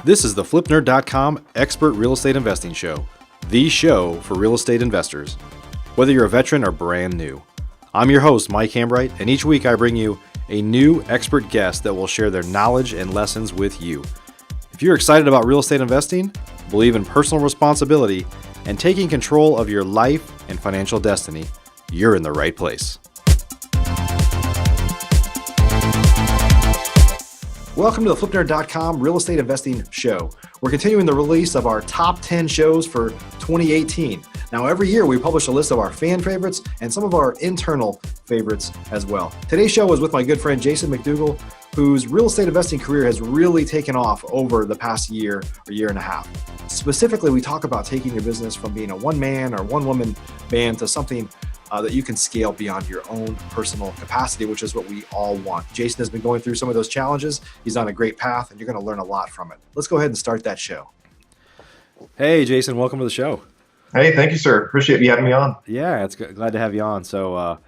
This is the FlipNerd.com Expert Real Estate Investing Show, the show for real estate investors, whether you're a veteran or brand new. I'm your host, Mike Hambright, and each week I bring you a new expert guest that will share their knowledge and lessons with you. If you're excited about real estate investing, believe in personal responsibility, and taking control of your life and financial destiny, you're in the right place. Welcome to the FlipNerd.com Real Estate Investing Show. We're continuing the release of our top 10 shows for 2018. Now, every year we publish a list of our fan favorites and some of our internal favorites as well. Today's show is with my good friend Jason McDougall, whose real estate investing career has really taken off over the past year or year and a half. Specifically, we talk about taking your business from being a one-man or one-woman band to something that you can scale beyond your own personal capacity, which is what we all want. Jason has been going through some of those challenges. He's on a great path, and you're going to learn a lot from it. Let's go ahead and start that show. Hey, Jason, welcome to the show. Hey, thank you, sir. Appreciate you having me on. Yeah, it's good. Glad to have you on. So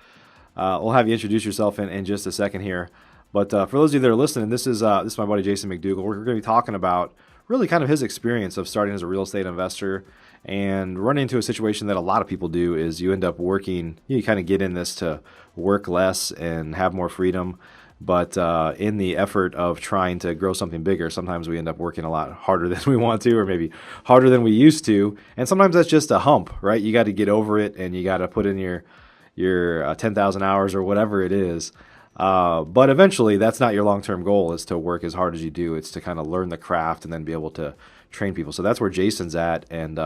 we'll have you introduce yourself in just a second here. But for those of you that are listening, this is my buddy Jason McDougall. We're going to be talking about really kind of his experience of starting as a real estate investor and running into a situation that a lot of people do is you end up working, you kind of get in this to work less and have more freedom. But in the effort of trying to grow something bigger, sometimes we end up working a lot harder than we want to, or maybe harder than we used to. And sometimes that's just a hump, right? You got to get over it and you got to put in your 10,000 hours or whatever it is. But eventually that's not your long-term goal, is to work as hard as you do. It's to kind of learn the craft and then be able to train people. So that's where Jason's at. And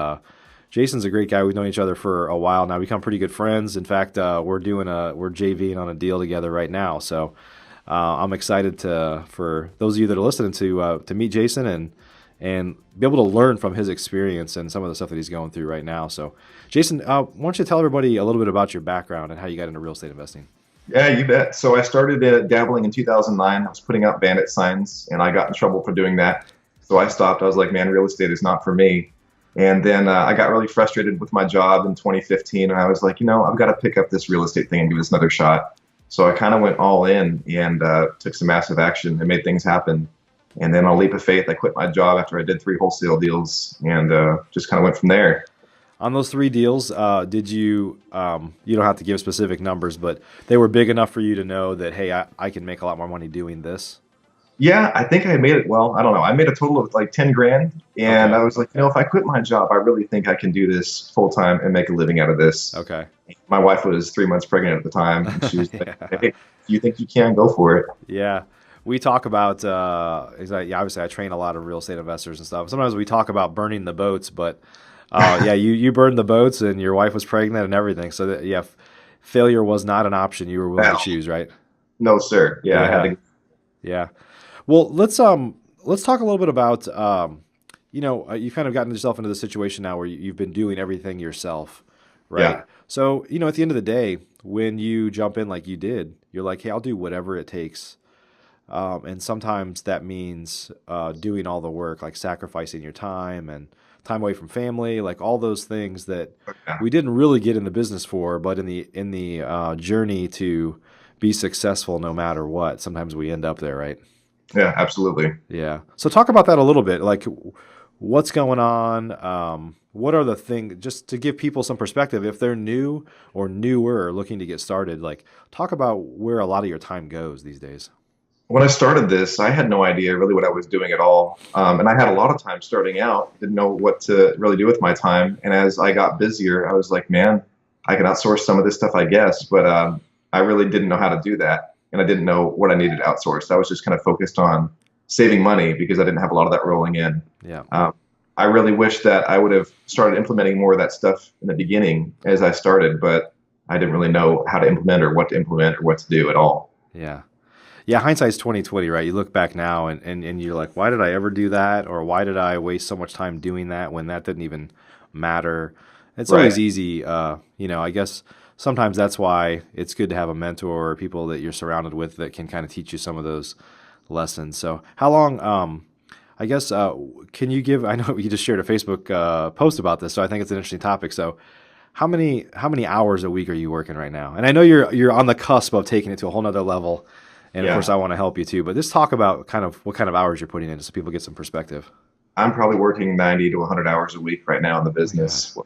Jason's a great guy. We've known each other for a while now. We've become pretty good friends. In fact, we're JVing on a deal together right now. So I'm excited for those of you that are listening to meet Jason and be able to learn from his experience and some of the stuff that he's going through right now. So Jason, why don't you tell everybody a little bit about your background and how you got into real estate investing? Yeah, you bet. So I started dabbling in 2009. I was putting out bandit signs, and I got in trouble for doing that. So I stopped. I was like, man, real estate is not for me. And then I got really frustrated with my job in 2015, and I was like, I've got to pick up this real estate thing and give this another shot. So I kind of went all in and took some massive action and made things happen. And then on a leap of faith, I quit my job after I did 3 wholesale deals and just kind of went from there. On those 3 deals, did you don't have to give specific numbers, but they were big enough for you to know that, hey, I can make a lot more money doing this? Yeah, I think I made it. Well, I don't know. I made a total of like 10 grand. And Okay. I was like, if I quit my job, I really think I can do this full time and make a living out of this. Okay. My wife was 3 months pregnant at the time. And she was Yeah. like, hey, if you think you can, go for it. Yeah. We talk about, obviously I train a lot of real estate investors and stuff. Sometimes we talk about burning the boats, but you burned the boats and your wife was pregnant and everything. So that, failure was not an option you were willing to choose, right? No, sir. Yeah, I had to. Yeah. Well, let's talk a little bit about, you've kind of gotten yourself into the situation now where you've been doing everything yourself, right? Yeah. So, at the end of the day, when you jump in like you did, you're like, hey, I'll do whatever it takes. And sometimes that means doing all the work, like sacrificing your time and time away from family, like all those things that we didn't really get in the business for, but in the journey to be successful no matter what, sometimes we end up there, right? Yeah, absolutely. Yeah. So talk about that a little bit. Like, what's going on? What are the things, just to give people some perspective, if they're new or newer looking to get started, like talk about where a lot of your time goes these days. When I started this, I had no idea really what I was doing at all. And I had a lot of time starting out, didn't know what to really do with my time. And as I got busier, I was like, man, I can outsource some of this stuff, I guess. But I really didn't know how to do that. And I didn't know what I needed outsourced. I was just kind of focused on saving money because I didn't have a lot of that rolling in. Yeah. I really wish that I would have started implementing more of that stuff in the beginning as I started, but I didn't really know how to implement or what to implement or what to do at all. Yeah. Yeah, hindsight's 20/20, right? You look back now and you're like, why did I ever do that? Or why did I waste so much time doing that when that didn't even matter? It's always easy. I guess sometimes that's why it's good to have a mentor or people that you're surrounded with that can kind of teach you some of those lessons. So how long, can you give, I know you just shared a Facebook post about this, so I think it's an interesting topic. So how many hours a week are you working right now? And I know you're on the cusp of taking it to a whole nother level. And of course, I want to help you too. But just talk about kind of what kind of hours you're putting in, so people get some perspective. I'm probably working 90 to 100 hours a week right now in the Oh my God. business.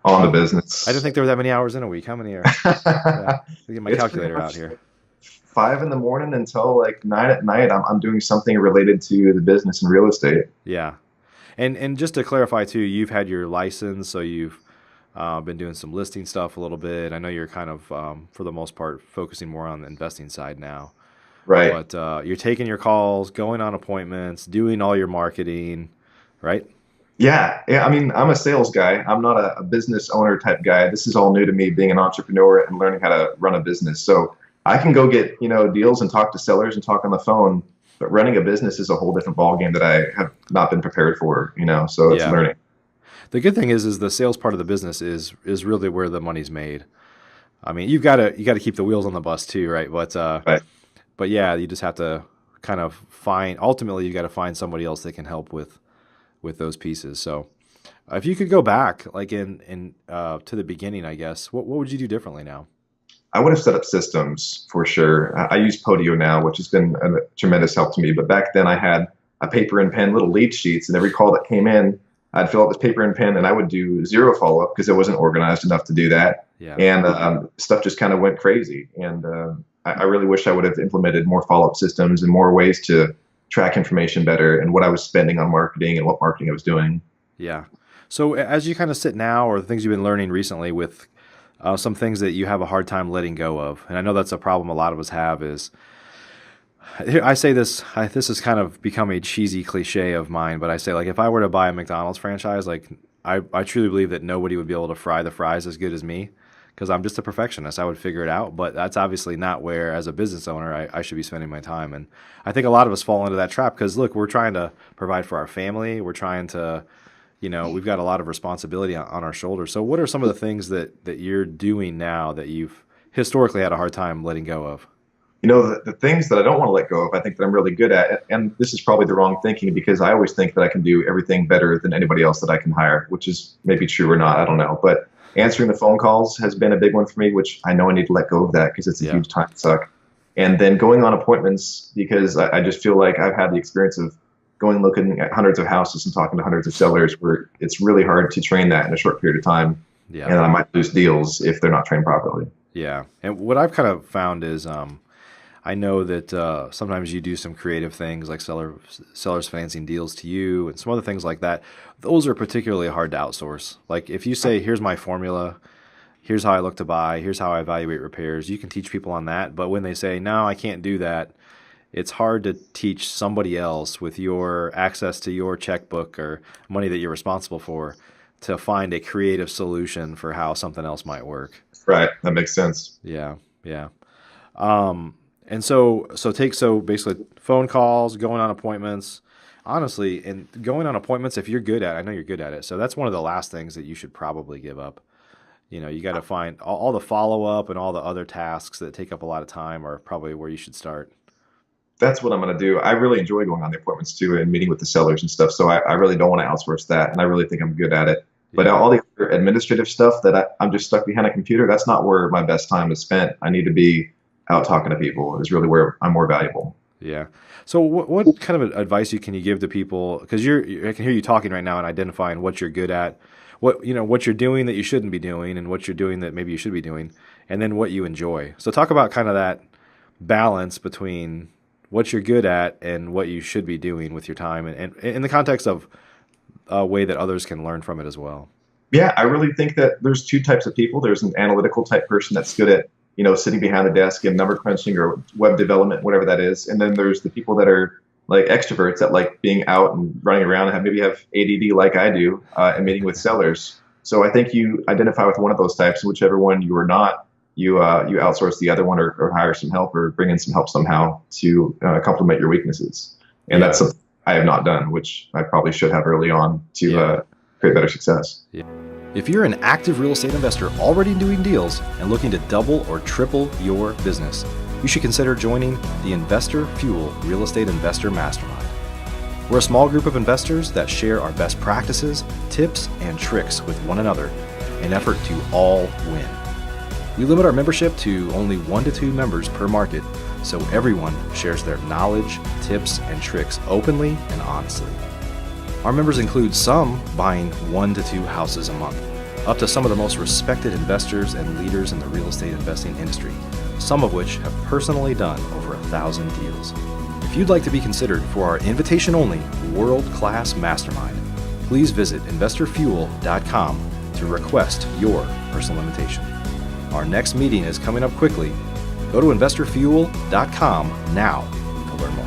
On the I didn't business. think there were that many hours in a week. How many are? Yeah. Let me get my It's pretty calculator out much here. 5 in the morning until like 9 at night. I'm doing something related to the business and real estate. Yeah. And just to clarify too, you've had your license, so you've been doing some listing stuff a little bit. I know you're kind of, for the most part, focusing more on the investing side now. Right. But you're taking your calls, going on appointments, doing all your marketing, right? Yeah. Yeah. I mean, I'm a sales guy. I'm not a business owner type guy. This is all new to me, being an entrepreneur and learning how to run a business. So I can go get, deals and talk to sellers and talk on the phone, but running a business is a whole different ballgame that I have not been prepared for. So it's Yeah. learning. The good thing is the sales part of the business is really where the money's made. I mean, you got to keep the wheels on the bus too, right? Right. But yeah, you just have to kind of find. Ultimately, you got to find somebody else that can help with those pieces. So, if you could go back, like in to the beginning, I guess, what would you do differently now? I would have set up systems for sure. I use Podio now, which has been a tremendous help to me. But back then I had a paper and pen, little lead sheets, and every call that came in, I'd fill out this paper and pen, and I would do zero follow up because I wasn't organized enough to do that. Yeah, And stuff just kind of went crazy. And I really wish I would have implemented more follow up systems and more ways to track information better and what I was spending on marketing and what marketing I was doing. yeah. So as you kind of sit now, or the things you've been learning recently with some things that you have a hard time letting go of, and I know that's a problem a lot of us have. Is I say this, this has kind of become a cheesy cliche of mine, but I say, like, if I were to buy a McDonald's franchise, like I truly believe that nobody would be able to fry the fries as good as me because I'm just a perfectionist. I would figure it out, but that's obviously not where, as a business owner, I should be spending my time. And I think a lot of us fall into that trap because, look, we're trying to provide for our family. We're trying to, we've got a lot of responsibility on our shoulders. So what are some of the things that you're doing now that you've historically had a hard time letting go of? The things that I don't want to let go of, I think that I'm really good at, and this is probably the wrong thinking because I always think that I can do everything better than anybody else that I can hire, which is maybe true or not, I don't know. But answering the phone calls has been a big one for me, which I know I need to let go of that because it's a Yeah. huge time suck. And then going on appointments because I just feel like I've had the experience of going looking at hundreds of houses and talking to hundreds of sellers where it's really hard to train that in a short period of time. Yeah. And I might lose deals if they're not trained properly. Yeah. And what I've kind of found is I know that sometimes you do some creative things like sellers financing deals to you and some other things like that. Those are particularly hard to outsource. Like if you say, here's my formula, here's how I look to buy, here's how I evaluate repairs, you can teach people on that. But when they say, no, I can't do that, it's hard to teach somebody else with your access to your checkbook or money that you're responsible for to find a creative solution for how something else might work. Right. That makes sense. Yeah, yeah. And so basically phone calls, going on appointments, honestly, and going on appointments, if you're good at it, I know you're good at it. So that's one of the last things that you should probably give up. You got to find all the follow up and all the other tasks that take up a lot of time are probably where you should start. That's what I'm going to do. I really enjoy going on the appointments too and meeting with the sellers and stuff. So I really don't want to outsource that. And I really think I'm good at it. But Yeah. all the other administrative stuff that I'm just stuck behind a computer, that's not where my best time is spent. I need to be out talking to people is really where I'm more valuable. Yeah. So what kind of advice can you give to people? Because I can hear you talking right now and identifying what you're good at, what you're doing that you shouldn't be doing, and what you're doing that maybe you should be doing, and then what you enjoy. So talk about kind of that balance between what you're good at and what you should be doing with your time, and in the context of a way that others can learn from it as well. Yeah, I really think that there's two types of people. There's an analytical type person that's good at, sitting behind the desk and number crunching or web development, whatever that is. And then there's the people that are like extroverts that like being out and running around and maybe have ADD like I do and meeting with sellers. So I think you identify with one of those types, and whichever one you are not, you outsource the other one or hire some help or bring in some help somehow to complement your weaknesses. And Yeah. that's something I have not done, which I probably should have early on to create better success. Yeah. If you're an active real estate investor already doing deals and looking to double or triple your business, you should consider joining the Investor Fuel Real Estate Investor Mastermind. We're a small group of investors that share our best practices, tips, and tricks with one another in an effort to all win. We limit our membership to only 1 to 2 members per market, so everyone shares their knowledge, tips, and tricks openly and honestly. Our members include some buying 1 to 2 houses a month, up to some of the most respected investors and leaders in the real estate investing industry, some of which have personally done over 1,000 deals. If you'd like to be considered for our invitation-only world-class mastermind, please visit investorfuel.com to request your personal invitation. Our next meeting is coming up quickly. Go to investorfuel.com now to learn more.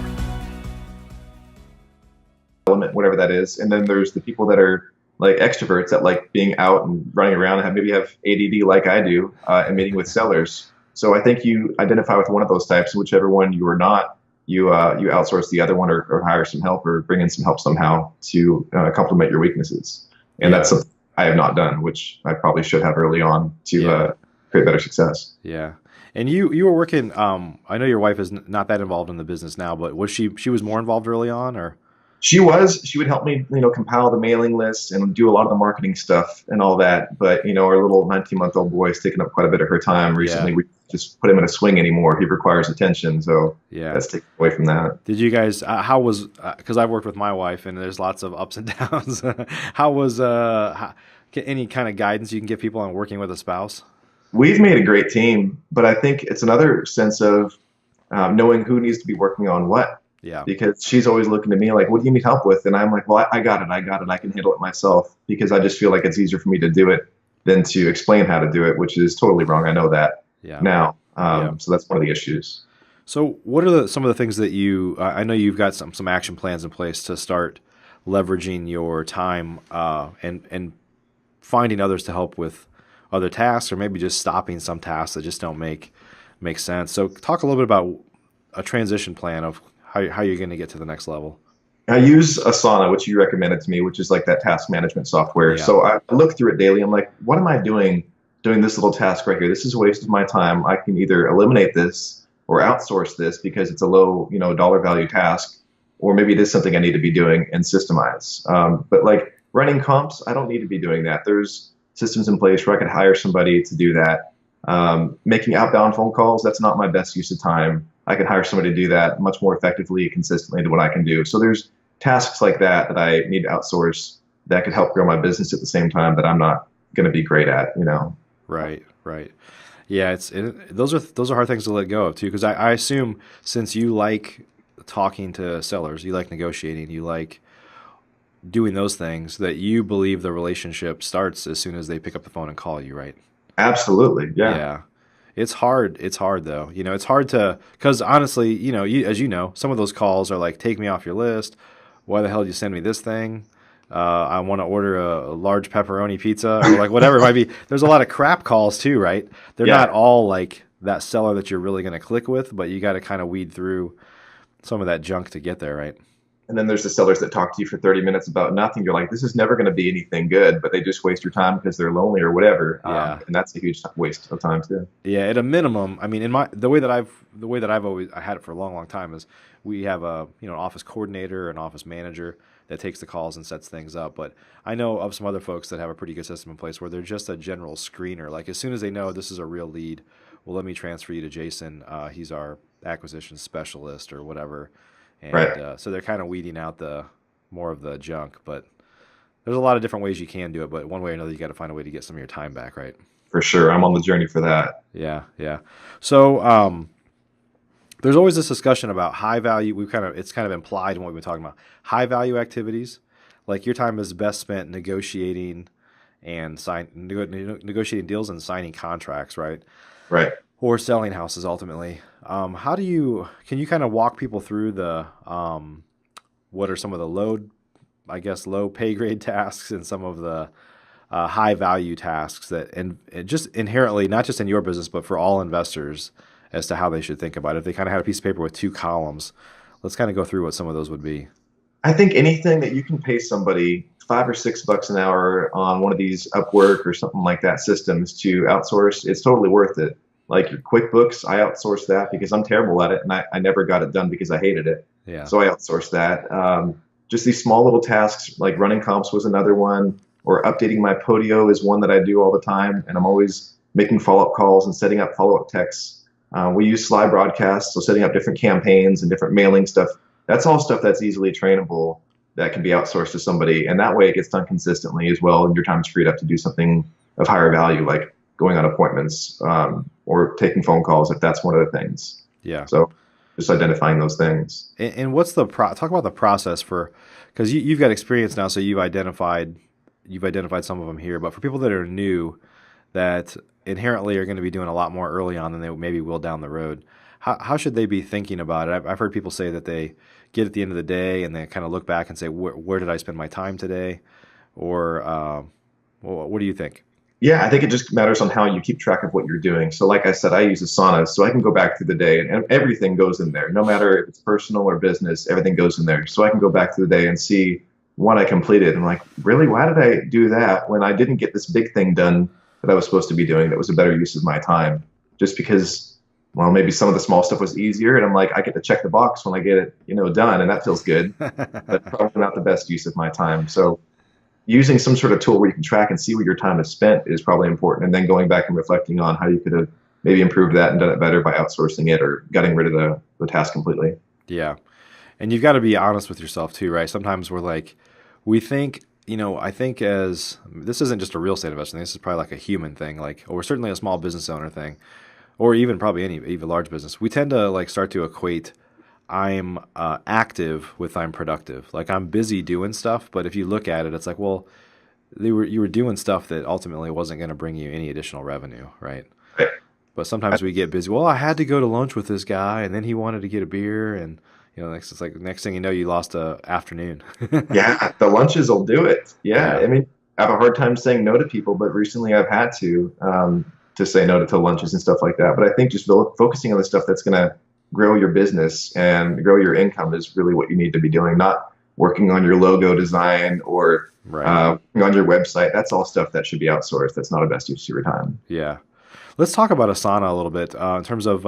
Element, whatever that is. And then there's the people that are like extroverts that like being out and running around and maybe have ADD like I do and meeting with sellers. So I think you identify with one of those types, whichever one you are not, you outsource the other one or hire some help or bring in some help somehow to complement your weaknesses. And that's something I have not done, which I probably should have early on to create better success. Yeah. And you were working, I know your wife is not that involved in the business now, but was she was more involved early on, or? She would help me, compile the mailing list and do a lot of the marketing stuff and all that. But, our little 19-month-old boy is taking up quite a bit of her time recently. We just put him in a swing anymore. He requires attention. So that's taken away from that. Did you guys, how was, because I've worked with my wife and there's lots of ups and downs. How was, any kind of guidance you can give people on working with a spouse? We've made a great team, but I think it's another sense of knowing who needs to be working on what. Yeah. Because she's always looking to me like, what do you need help with? And I'm like, well, I got it. I can handle it myself, because I just feel like it's easier for me to do it than to explain how to do it, which is totally wrong. I know that now. So that's one of the issues. So what are some of the things that I know you've got some action plans in place to start leveraging your time and finding others to help with other tasks, or maybe just stopping some tasks that just don't make sense. So talk a little bit about a transition plan of how you're going to get to the next level. I use Asana, which you recommended to me, which is like that task management software. Yeah. So I look through it daily. I'm like, what am I doing this little task right here? This is a waste of my time. I can either eliminate this or outsource this because it's a low, dollar value task, or maybe it is something I need to be doing and systemize. But like running comps, I don't need to be doing that. There's systems in place where I could hire somebody to do that. Making outbound phone calls, that's not my best use of time. I could hire somebody to do that much more effectively, consistently to what I can do. So there's tasks like that I need to outsource that could help grow my business at the same time that I'm not going to be great at, Right. Yeah, those are hard things to let go of too, because I assume since you like talking to sellers, you like negotiating, you like doing those things, that you believe the relationship starts as soon as they pick up the phone and call you, right? Absolutely. Yeah. It's hard though. It's hard to, because honestly, as you know, some of those calls are like, take me off your list. Why the hell did you send me this thing? I want to order a large pepperoni pizza, or like whatever it might be. There's a lot of crap calls too, right? They're not all like that seller that you're really going to click with, but you got to kind of weed through some of that junk to get there, right? And then there's the sellers that talk to you for 30 minutes about nothing. You're like, this is never going to be anything good, but they just waste your time because they're lonely or whatever. And that's a huge waste of time too. Yeah, at a minimum, I mean, the way that I've always had it for a long time is we have an office coordinator, an office manager that takes the calls and sets things up. But I know of some other folks that have a pretty good system in place where they're just a general screener. Like as soon as they know this is a real lead, well, let me transfer you to Jason. He's our acquisition specialist or whatever. And so they're kind of weeding out more of the junk, but there's a lot of different ways you can do it. But one way or another, you got to find a way to get some of your time back, right? For sure. I'm on the journey for that. Yeah. So there's always this discussion about high value. It's kind of implied in what we've been talking about. High value activities, like your time is best spent negotiating and negotiating deals and signing contracts, right? Right. Or selling houses ultimately. Can you kind of walk people through what are some of the low pay grade tasks and some of the high value tasks that, and just inherently, not just in your business, but for all investors, as to how they should think about it? If they kind of had a piece of paper with 2 columns, let's kind of go through what some of those would be. I think anything that you can pay somebody $5 or $6 an hour on one of these Upwork or something like that systems to outsource, it's totally worth it. Like your QuickBooks, I outsourced that because I'm terrible at it, and I never got it done because I hated it. Yeah. So I outsourced that. Just these small little tasks, like running comps was another one, or updating my Podio is one that I do all the time, and I'm always making follow-up calls and setting up follow-up texts. We use Sly Broadcast, so setting up different campaigns and different mailing stuff. That's all stuff that's easily trainable that can be outsourced to somebody. And that way it gets done consistently as well. And your time is freed up to do something of higher value, like going on appointments, or taking phone calls, if that's one of the things. Yeah. So just identifying those things. And what's the talk about the process for, because you've got experience now, so you've identified some of them here. But for people that are new, that inherently are going to be doing a lot more early on than they maybe will down the road, how should they be thinking about it? I've heard people say that they get at the end of the day and they kind of look back and say, where did I spend my time today? Or what do you think? Yeah, I think it just matters on how you keep track of what you're doing. So like I said, I use Asana, so I can go back through the day and everything goes in there. No matter if it's personal or business, everything goes in there. So I can go back through the day and see what I completed. And like, really, why did I do that when I didn't get this big thing done that I was supposed to be doing that was a better use of my time? Just because, well, maybe some of the small stuff was easier, and I'm like, I get to check the box when I get it, done, and that feels good. But probably not the best use of my time. So using some sort of tool where you can track and see where your time is spent is probably important. And then going back and reflecting on how you could have maybe improved that and done it better by outsourcing it or getting rid of the task completely. Yeah. And you've got to be honest with yourself too, right? Sometimes we think, I think this isn't just a real estate investing, this is probably like a human thing, or certainly a small business owner thing, or even probably even large business. We tend to start to equate I'm active with I'm productive. Like I'm busy doing stuff, but if you look at it, it's like, well, you were doing stuff that ultimately wasn't going to bring you any additional revenue, right? But sometimes we get busy. Well, I had to go to lunch with this guy, and then he wanted to get a beer, and next thing you know, you lost a afternoon. Yeah, the lunches will do it. Yeah, I mean, I have a hard time saying no to people, but recently I've had to say no to lunches and stuff like that. But I think just focusing on the stuff that's going to grow your business and grow your income is really what you need to be doing, not working on your logo design or working on your website. That's all stuff that should be outsourced. That's not a best use of your time. Yeah. Let's talk about Asana a little bit in terms of,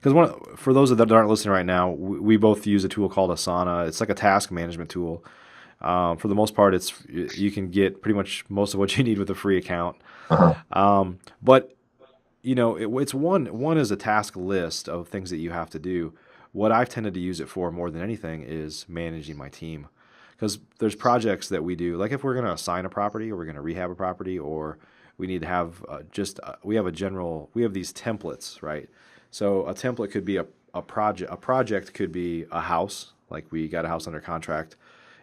because for those that aren't listening right now, we both use a tool called Asana. It's like a task management tool. For the most part, you can get pretty much most of what you need with a free account. But it's one is a task list of things that you have to do. What I've tended to use it for more than anything is managing my team, because there's projects that we do, like if we're going to assign a property or we're going to rehab a property, or we need to have we have these templates, right? So a template could be a project. A project could be a house, like we got a house under contract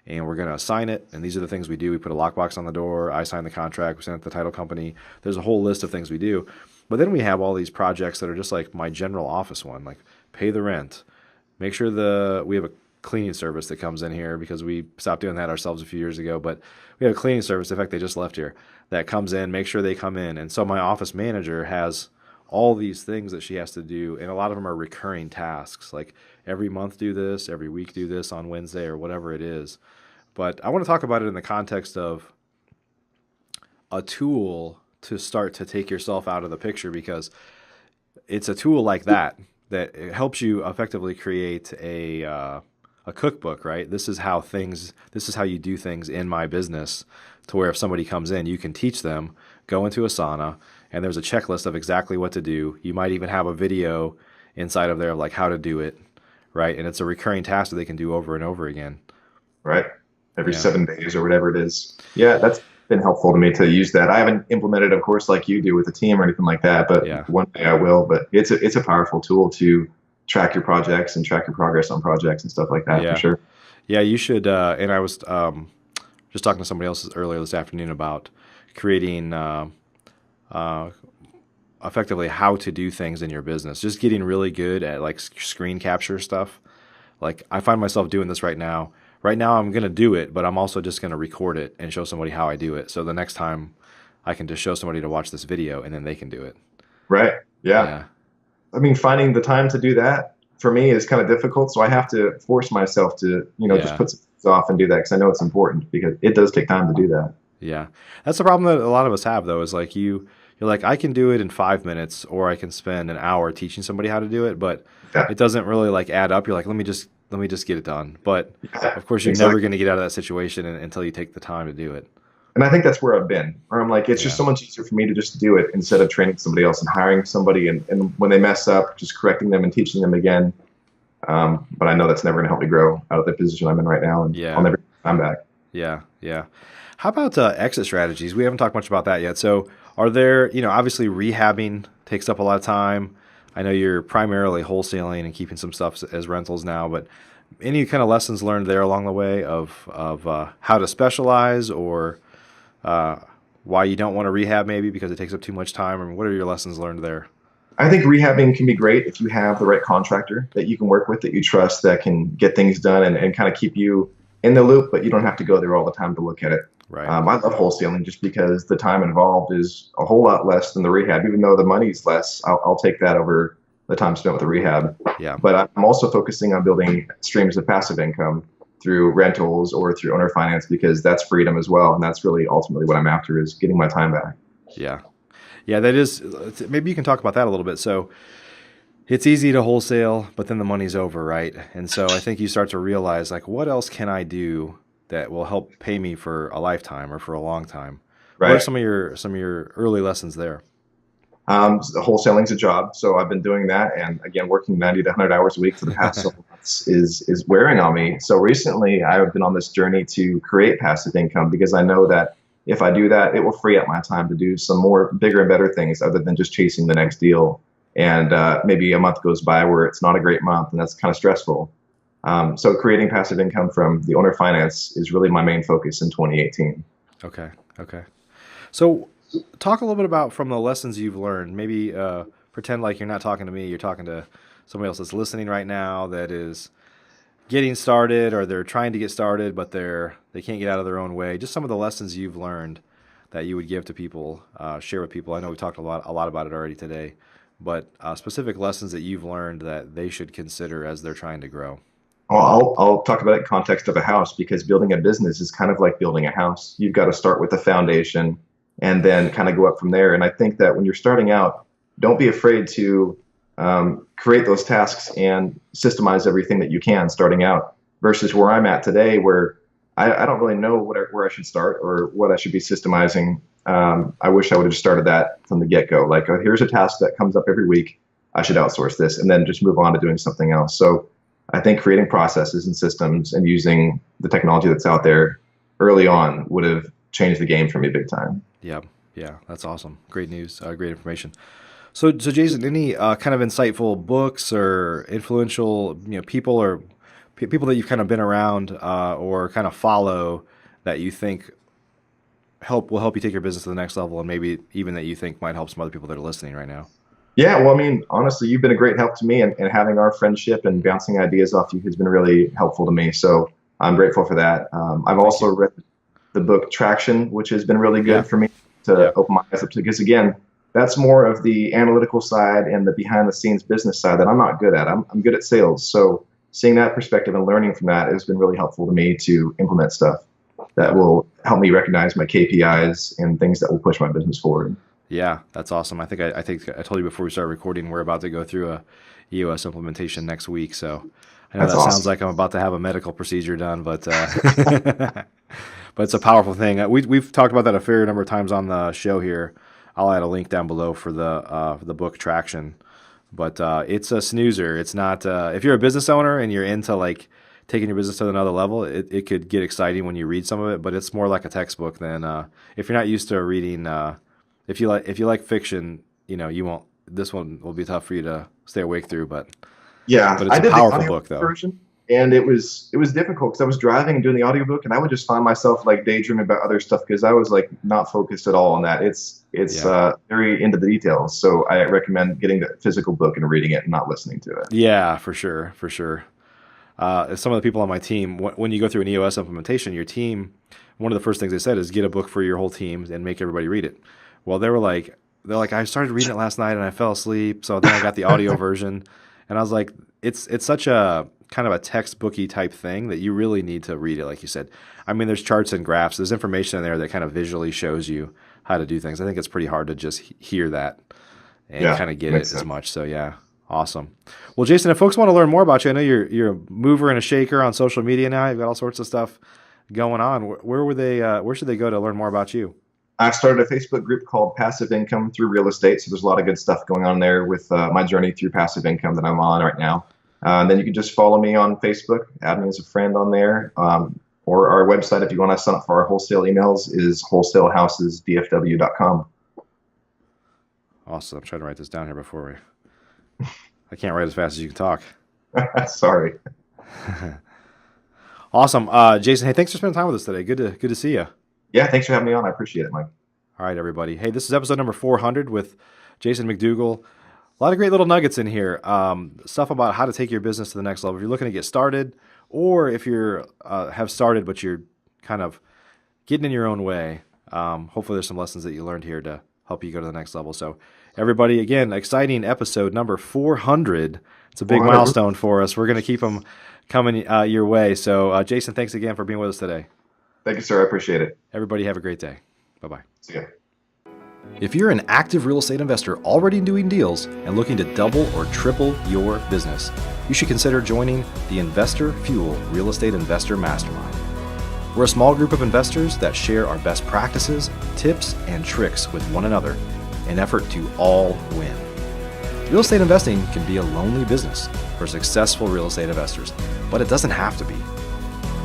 and we're going to assign it. And these are the things we do. We put a lockbox on the door. I sign the contract. We send it to the title company. There's a whole list of things we do. But then we have all these projects that are just like my general office one, like pay the rent, make sure we have a cleaning service that comes in here, because we stopped doing that ourselves a few years ago. But we have a cleaning service, in fact, they just left here, that comes in, make sure they come in. And so my office manager has all these things that she has to do, and a lot of them are recurring tasks, like every month do this, every week do this on Wednesday, or whatever it is. But I want to talk about it in the context of a tool to start to take yourself out of the picture, because it's a tool like that helps you effectively create a cookbook, right? This is how you do things in my business, to where if somebody comes in, you can teach them, go into Asana, and there's a checklist of exactly what to do. You might even have a video inside of there of like how to do it, right? And it's a recurring task that they can do over and over again. Right. Every 7 days or whatever it is. Yeah, that's been helpful to me to use that. I haven't implemented, of course, like you do with a team or anything like that, but one day I will. But it's a powerful tool to track your projects and track your progress on projects and stuff like that, for sure. Yeah, you should. And I was just talking to somebody else earlier this afternoon about creating effectively how to do things in your business. Just getting really good at like screen capture stuff. Like I find myself doing this right now. Right now I'm going to do it, but I'm also just going to record it and show somebody how I do it. So the next time I can just show somebody to watch this video and then they can do it. Right. Yeah. I mean, finding the time to do that for me is kind of difficult. So I have to force myself to, just put some things off and do that, because I know it's important, because it does take time to do that. Yeah. That's the problem that a lot of us have, though, is like you're like, I can do it in 5 minutes, or I can spend an hour teaching somebody how to do it, but it doesn't really like add up. You're like, let me just get it done. But of course, you're never going to get out of that situation until you take the time to do it. And I think that's where I've been, where I'm like, it's just so much easier for me to just do it instead of training somebody else and hiring somebody. And when they mess up, just correcting them and teaching them again. But I know that's never going to help me grow out of the position I'm in right now. And I'll never time back. Yeah, yeah. How about exit strategies? We haven't talked much about that yet. So, are there, obviously rehabbing takes up a lot of time. I know you're primarily wholesaling and keeping some stuff as rentals now, but any kind of lessons learned there along the way of how to specialize or uh, why you don't want to rehab maybe because it takes up too much time? I mean, what are your lessons learned there? I think rehabbing can be great if you have the right contractor that you can work with, that you trust, that can get things done and kind of keep you in the loop, but you don't have to go there all the time to look at it. Right. I love wholesaling just because the time involved is a whole lot less than the rehab. Even though the money's less, I'll take that over the time spent with the rehab. Yeah. But I'm also focusing on building streams of passive income through rentals or through owner finance because that's freedom as well. And that's really ultimately what I'm after is getting my time back. Yeah. Yeah, that is, maybe you can talk about that a little bit. So it's easy to wholesale, but then the money's over, right? And so I think you start to realize, like, what else can I do that will help pay me for a lifetime or for a long time? What are Right. some of your early lessons there? Wholesaling's a job, so I've been doing that, and again, working 90 to 100 hours a week for the past several months is wearing on me. So recently, I've been on this journey to create passive income because I know that if I do that, it will free up my time to do some more bigger and better things other than just chasing the next deal. And maybe a month goes by where it's not a great month, and that's kind of stressful. So creating passive income from the owner finance is really my main focus in 2018. Okay. Okay. So talk a little bit about from the lessons you've learned. Maybe pretend like you're not talking to me. You're talking to somebody else that's listening right now that is getting started or they're trying to get started, but they can't get out of their own way. Just some of the lessons you've learned that you would give to people, share with people. I know we talked a lot about it already today, but specific lessons that you've learned that they should consider as they're trying to grow. I'll talk about it in context of a house because building a business is kind of like building a house. You've got to start with the foundation and then kind of go up from there. And I think that when you're starting out, don't be afraid to create those tasks and systemize everything that you can starting out versus where I'm at today, where I don't really know where I should start or what I should be systemizing. I wish I would have just started that from the get-go. Like, oh, here's a task that comes up every week. I should outsource this and then just move on to doing something else. So I think creating processes and systems and using the technology that's out there early on would have changed the game for me big time. Yeah, yeah, that's awesome. Great news, great information. So Jason, any kind of insightful books or influential, people or people that you've kind of been around or kind of follow that you think will help you take your business to the next level, and maybe even that you think might help some other people that are listening right now? Yeah, well, I mean, honestly, you've been a great help to me, and having our friendship and bouncing ideas off you has been really helpful to me. So I'm grateful for that. I've Thank also you. read the book Traction, which has been really Yeah, good for me yeah, to open my eyes up to, because again, that's more of the analytical side and the behind the scenes business side that I'm not good at. I'm good at sales. So seeing that perspective and learning from that has been really helpful to me to implement stuff that yeah. will help me recognize my KPIs and things that will push my business forward. Yeah, that's awesome. I think I told you before we started recording, we're about to go through a EOS implementation next week. So I know That's that sounds awesome. like I'm about to have a medical procedure done, but but it's a powerful thing. We've talked about that a fair number of times on the show here. I'll add a link down below for the book Traction. But it's a snoozer. It's not if you're a business owner and you're into like taking your business to another level, it could get exciting when you read some of it, but it's more like a textbook than if you're not used to reading. If you like fiction, you won't. This one will be tough for you to stay awake through, Yeah, but it's I a did the powerful audio book though. version, and it was difficult because I was driving and doing the audiobook, and I would just find myself like daydreaming about other stuff because I was like not focused at all on that. It's Yeah, very into the details, so I recommend getting the physical book and reading it and not listening to it. yeah, for sure, for sure. Some of the people on my team, when you go through an EOS implementation, your team, one of the first things they said is get a book for your whole team and make everybody read it. Well, they're like, I started reading it last night and I fell asleep, so then I got the audio version, and I was like, it's such a kind of a textbooky type thing that you really need to read it, like you said. I mean, there's charts and graphs, there's information in there that kind of visually shows you how to do things. I think it's pretty hard to just hear that and Yeah, kind of get makes it as sense. much. So yeah, awesome. Well, Jason, if folks want to learn more about you, I know you're a mover and a shaker on social media now. You've got all sorts of stuff going on. Where should they go to learn more about you? I started a Facebook group called Passive Income Through Real Estate, so there's a lot of good stuff going on there with my journey through passive income that I'm on right now. And then you can just follow me on Facebook, add me as a friend on there. Or our website, if you want to sign up for our wholesale emails, is wholesalehousesdfw.com. Awesome. I'm trying to write this down here before I can't write as fast as you can talk. Sorry. Awesome. Jason, hey, thanks for spending time with us today. Good to see you. Yeah, thanks for having me on. I appreciate it, Mike. All right, everybody. Hey, this is episode number 400 with Jason McDougall. A lot of great little nuggets in here. Stuff about how to take your business to the next level. If you're looking to get started, or if you're have started but you're kind of getting in your own way, hopefully there's some lessons that you learned here to help you go to the next level. So everybody, again, exciting episode number 400. It's a big milestone for us. We're going to keep them coming your way. So Jason, thanks again for being with us today. Thank you, sir. I appreciate it. Everybody have a great day. Bye-bye. See ya. If you're an active real estate investor already doing deals and looking to double or triple your business, you should consider joining the Investor Fuel Real Estate Investor Mastermind. We're a small group of investors that share our best practices, tips, and tricks with one another in an effort to all win. Real estate investing can be a lonely business for successful real estate investors, but it doesn't have to be.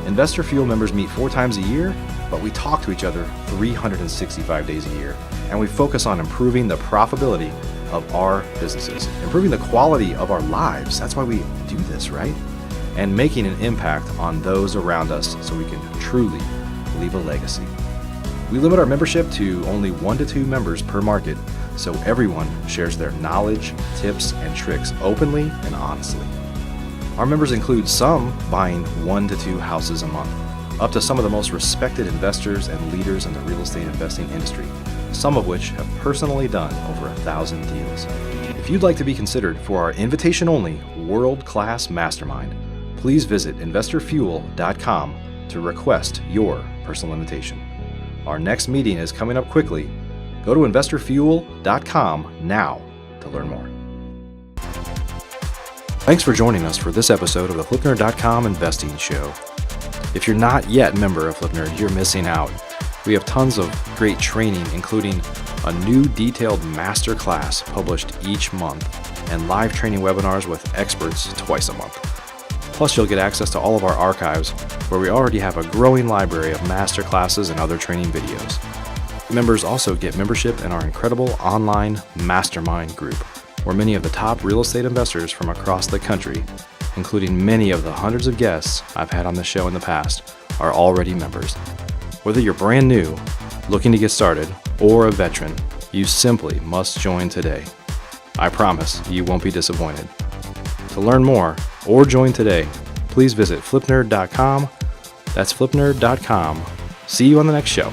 Investor Fuel members meet 4 times a year, but we talk to each other 365 days a year, and we focus on improving the profitability of our businesses, improving the quality of our lives. That's why we do this, right? And making an impact on those around us so we can truly leave a legacy. We limit our membership to only 1 to 2 members per market, so everyone shares their knowledge, tips, and tricks openly and honestly. Our members include some buying 1 to 2 houses a month, up to some of the most respected investors and leaders in the real estate investing industry, some of which have personally done over 1,000 deals. If you'd like to be considered for our invitation-only world-class mastermind, please visit investorfuel.com to request your personal invitation. Our next meeting is coming up quickly. Go to investorfuel.com now to learn more. Thanks for joining us for this episode of the FlipNerd.com Investing Show. If you're not yet a member of FlipNerd, you're missing out. We have tons of great training, including a new detailed masterclass published each month and live training webinars with experts twice a month. Plus, you'll get access to all of our archives, where we already have a growing library of masterclasses and other training videos. Members also get membership in our incredible online mastermind group, where many of the top real estate investors from across the country, including many of the hundreds of guests I've had on the show in the past, are already members. Whether you're brand new, looking to get started, or a veteran, you simply must join today. I promise you won't be disappointed. To learn more or join today, please visit flipnerd.com. That's flipnerd.com. See you on the next show.